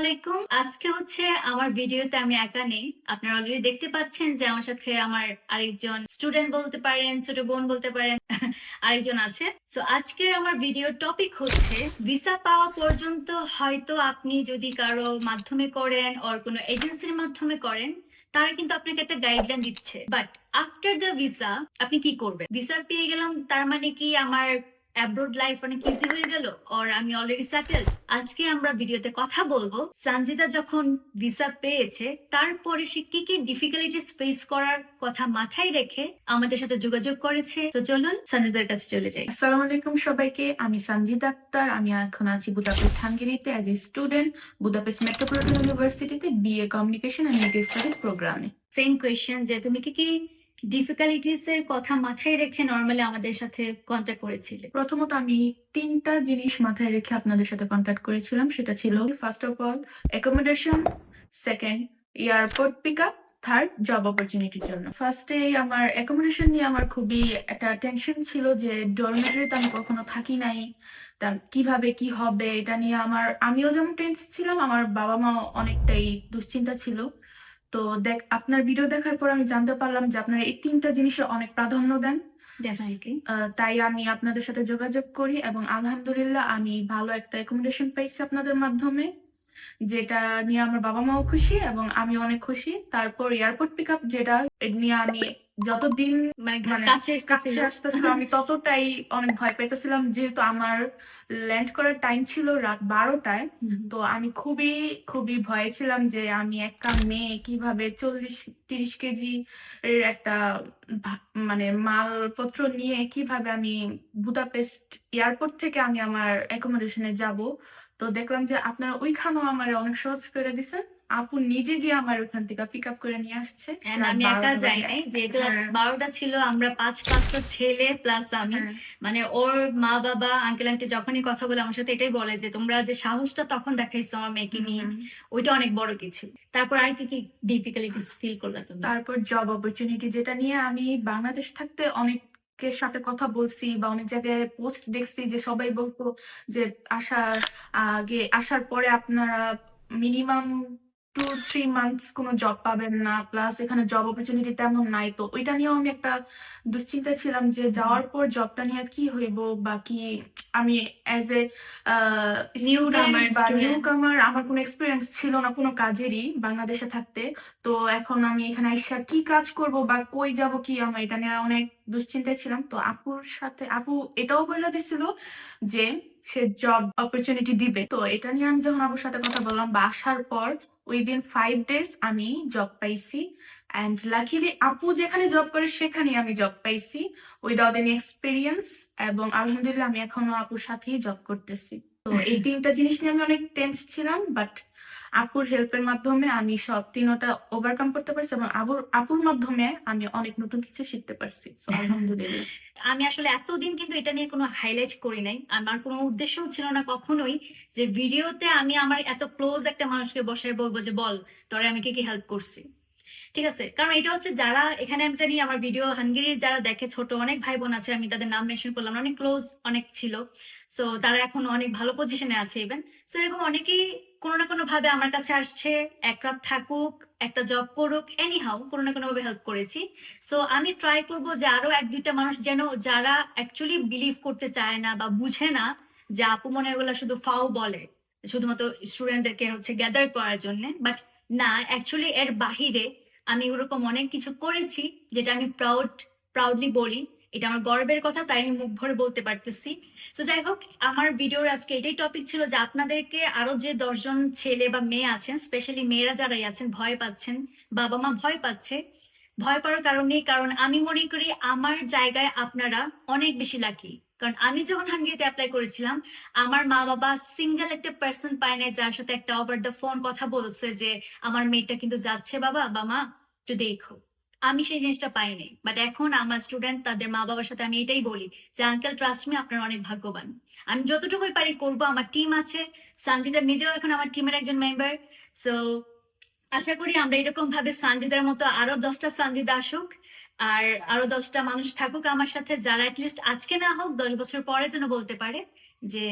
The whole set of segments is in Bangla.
আলাইকুম। আজকে হচ্ছে আমার ভিডিওতে আমি একা নেই। আপনারা অলরেডি দেখতে পাচ্ছেন যে আমার সাথে আমার আরেকজন স্টুডেন্ট বলতে পারেন, ছোট বোন বলতে পারেন, আরেকজন আছে। সো আজকের আমার ভিডিও টপিক হচ্ছে ভিসা পাওয়া পর্যন্ত হয়তো আপনি যদি কারো মাধ্যমে করেন ওর কোনো এজেন্সির মাধ্যমে করেন, তারা কিন্তু আপনাকে একটা গাইডলাইন দিচ্ছে, বাট আফটার দ্য ভিসা আপনি কি করবেন? ভিসা পেয়ে গেলাম তার মানে কি আমার অ্যাব্রোড লাইফ অনেক ইজি হয়ে গেল, আর আমি অলরেডি সেটেলড? আজকে আমরা ভিডিওতে কথা বলবো সঞ্জিদা যখন ভিসা পেয়েছে তারপরে সে কি কি ডিফিকাল্টিস ফেস করার কথা মাথায় রেখে আমাদের সাথে যোগাযোগ করেছে। তো চলুন সঞ্জিদার কাছে চলে যাই। আসসালামু আলাইকুম সবাইকে। আমি সঞ্জিদা আক্তার। আমি এখন আছি বুদাপেস্ট, হাঙ্গেরিতে as a student, Budapest Metropolitan ইউনিভার্সিটিতে BA communication and media studies প্রোগ্রামে। সেম কোয়েশ্চেন, যে তুমি কি কি ডিফিকাল্টিস এর কথা মাথায় রেখে নরমালি আমাদের সাথে কন্ট্যাক্ট করেছিলে? প্রথমত আমি তিনটা জিনিস মাথায় রেখে আপনাদের সাথে কন্ট্যাক্ট করেছিলাম। সেটা ছিল first of all accommodation, second airport pick up, third job অপরচুনিটির জন্য। ফার্স্টে আমার অ্যাকোমোডেশন নিয়ে আমার খুবই একটা টেনশন ছিল যে ডরমেটরিতে আমি কখনো থাকি নাই, তা কিভাবে কি হবে এটা নিয়ে আমিও যেমন টেন্স ছিলাম, আমার বাবা মাও অনেকটাই দুশ্চিন্তা ছিল। তো আপনার ভিডিও দেখার পর আমি জানতে পারলাম যে আপনারা এই তিনটা জিনিসে অনেক প্রাধান্য দেন। ডেফিনেটলি। তাই আমি আপনাদের সাথে যোগাযোগ করি এবং আলহামদুলিল্লাহ আমি ভালো একটা অ্যাকোমোডেশন পাইছি আপনাদের মাধ্যমে, যেটা নিয়ে আমার বাবা মাও খুশি এবং আমি অনেক খুশি। তারপর এয়ারপোর্ট পিক আপ, যেটা নিয়ে আমি যতদিন মানে মানে কাছে কাছে এসেছিল। আসতেছিল আমি ততটাই অনেক ভয় পাইতেছিলাম, যেহেতু আমার ল্যান্ড করার টাইম ছিল রাত 12টায়। তো আমি খুবই খুবই ভয়ে ছিলাম যে আমি একটা মেয়ে কিভাবে 40-30 কেজি এর একটা মানে মালপত্র নিয়ে কিভাবে আমি বুদাপেস্ট এয়ারপোর্ট থেকে আমি আমার অ্যাকোমোডেশনে যাব। তো দেখলাম যে আপনারা ওইখানেও আমার অনেক সহজ করে দিছেন। আপু নিজে গিয়ে আমার ওখান থেকে পিক আপ করে নিয়ে আসছে And রাত আমি একা 12টা যাই বাজে। নাই, যেহেতু রাত হ্যাঁ 12টা ছিল, আমরা পাঁচটা ছেলে প্লাস আমি। হ্যাঁ মানে ওর মা বাবা আঙ্কেল আন্টি যখনই কথা বলে আমার সাথে এটাই বলে যে তোমরা যে সাহসটা তখন দেখাইছো আমার মেয়েকে নিয়ে, ওইটা অনেক বড় কিছু। তারপর আর কি কি ডিফিকাল্টিস ফিল করলা তুমি? তারপর জব অপরচুনিটি, যেটা নিয়ে আমি বাংলাদেশ থাকতে অনেকের সাথে কথা বলছি বা অনেক জায়গায় পোস্ট দেখছি যে সবাই বলতো যে আসার পরে আপনারা মিনিমাম 2-3 মান্থস কোনো জব পাবেন না, প্লাস এখানে জব অপরচুনিটি তেমন নাই। তো ওইটা নিয়েও আমি একটা দুশ্চিন্তা ছিলাম যে যাওয়ার পর জবটা নিয়ে কি হইব বা কি। আমি অ্যাজ এ স্টুডেন্ট বা নিউ কামার, আমার কোনো এক্সপিরিয়েন্স ছিল না কোনো কাজেরই বাংলাদেশে থাকতে। তো এখন আমি এখানে আইসা কি কাজ করব বা কই যাব, কি আমার এটা নিয়ে অনেক দুশ্চিন্তায় ছিলাম। তো আপু এটাও বলে দিছিল যে সে জব অপরচুনিটি দিবে। তো এটা নিয়ে আমি যখন আপুর সাথে কথা বললাম বা আসার পর উইদিন 5 ডেজ আমি জব পাইছি। অ্যান্ড লাকিলি আপু যেখানে জব করে সেখানেই আমি জব পাইছি উইদাউট এনি এক্সপিরিয়েন্স। এবং আলহামদুলিল্লাহ আমি এখনো আপুর সাথেই জব করতেছি। তো এই তিনটা জিনিস নিয়ে আমি অনেক টেন্স ছিলাম, বাট আপুর হেল্পের মাধ্যমে আমি সব তিনটা ওভারকাম করতে পারছি এবং আপুর মাধ্যমে আমি অনেক নতুন কিছু শিখতে পারছি। So, আলহামদুলিল্লাহ। আমি আসলে এতদিন কিন্তু এটা নিয়ে কোনো হাইলাইট করি নাই, আমার কোনো উদ্দেশ্যও ছিল না কখনোই যে ভিডিওতে আমি আমার এত ক্লোজ একটা মানুষকে বসে বলবো যে বল তোরে আমি কি কি হেল্প করছি। ঠিক আছে, কারণ এটা হচ্ছে যারা এখানে আমি জানি আমার ভিডিও হাঙ্গেরির যারা দেখে, ছোট অনেক ভাই বোন আছে, আমি তাদের নাম মেনশন করলাম, অনেক ক্লোজ অনেক ছিল। সো তারা এখন অনেক ভালো পজিশনে আছে ইভেন। সো এরকম অনেকেই কোনো না কোনো ভাবে আমার কাছে আসছে, এক রাত থাকুক, একটা জব করুক, এনি হাউ কোনো না কোনো ভাবে হেল্প করেছি। সো আমি ট্রাই করব যে আরো এক দুইটা মানুষ যেন, যারা অ্যাকচুয়ালি বিলিভ করতে চায় না বা বুঝে না যে আপু মনে হয় এগুলা শুধু ফাও বলে শুধুমাত্র স্টুডেন্টদেরকে হচ্ছে গ্যাদার করার জন্য, বাট না, অ্যাকচুয়ালি এর বাহিরে আমি ওরকম অনেক কিছু করেছি যেটা আমি প্রাউডলি বলি। এটা আমার গর্বের কথা, তাই আমি মুখ ভরে বলতে পারতেছি। তো যাই হোক, আমার ভিডিওর আজকে এটাই টপিক ছিল যে আপনাদেরকে আরো যে 10জন ছেলে বা মেয়ে আছেন, স্পেশালি মেয়েরা যারাই আছেন ভয় পাচ্ছেন, বাবা মা ভয় পাচ্ছে, ভয় পাওয়ার কারণ নেই। কারণ আমি মনে করি আমার জায়গায় আপনারা অনেক বেশি লাকি। কারণ আমি যখন হাঙ্গেরিতে অ্যাপ্লাই করেছিলাম, আমার মা বাবা সিঙ্গেল একটা পার্সন পায় নাই যার সাথে একটা ওভার দ্য ফোন কথা বলছে যে আমার মেয়েটা কিন্তু যাচ্ছে বাবা বা মা, একটু দেখো। আমি সেই জিনিসটা পাইনি, বাট এখন আমার স্টুডেন্ট তাদের মা বাবার সাথে আমি এটাই বলি যে আঙ্কেল ট্রাস্ট মি, আপনারা অনেক ভাগ্যবান। আমি যতটুকুই পারি করবো, আমার টিম আছে, সঞ্জিতা নিজেও এখন আমার টিমের একজন মেম্বার। সো আশা করি আমরা এরকম ভাবে সঞ্জিদার মতো আরো 10টা সঞ্জিদা আসুক, আর আরো 10টা মানুষ থাকুক আমার সাথে, যারা অ্যাটলিস্ট আজকে না হোক 10 বছর পরে যেন বলতে পারে যে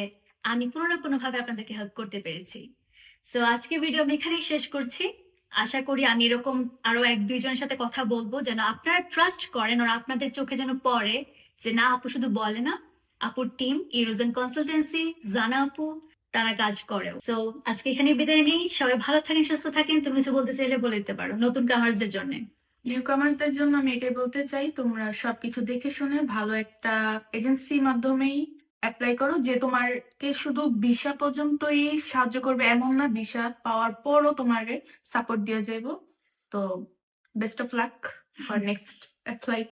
আমি কোনো না কোনো ভাবে আপনাদেরকে হেল্প করতে পেরেছি। সো আজকে ভিডিও আমি এখানেই শেষ করছি। আশা করি আমি এরকম আরো 1-2 জনের সাথে কথা বলবো, যেন আপনারা ট্রাস্ট করেন আর আপনাদের চোখে যেন পড়ে যে না, আপু শুধু বলে না, আপুর টিম ইরোজেন কনসালটেন্সি, জানা আপু, তারা কাজ করে। সো আজকে এখানে বিদায় নিই। সবাই ভালো থাকেন, সুস্থ থাকেন। তুমি কিছু বলতে চাইলে বলে দিতে পারো নতুন কামার্সদের জন্য। নিউ কামার্সদের জন্য আমি এটাই বলতে চাই, তোমরা সবকিছু দেখে শুনে ভালো একটা এজেন্সির মাধ্যমেই অ্যাপ্লাই করো, যে তোমাকে শুধু ভিসা পর্যন্তই সাহায্য করবে এমন না, ভিসা পাওয়ার পরও তোমাকে সাপোর্ট দিয়ে যাবো। তো best of luck for next apply.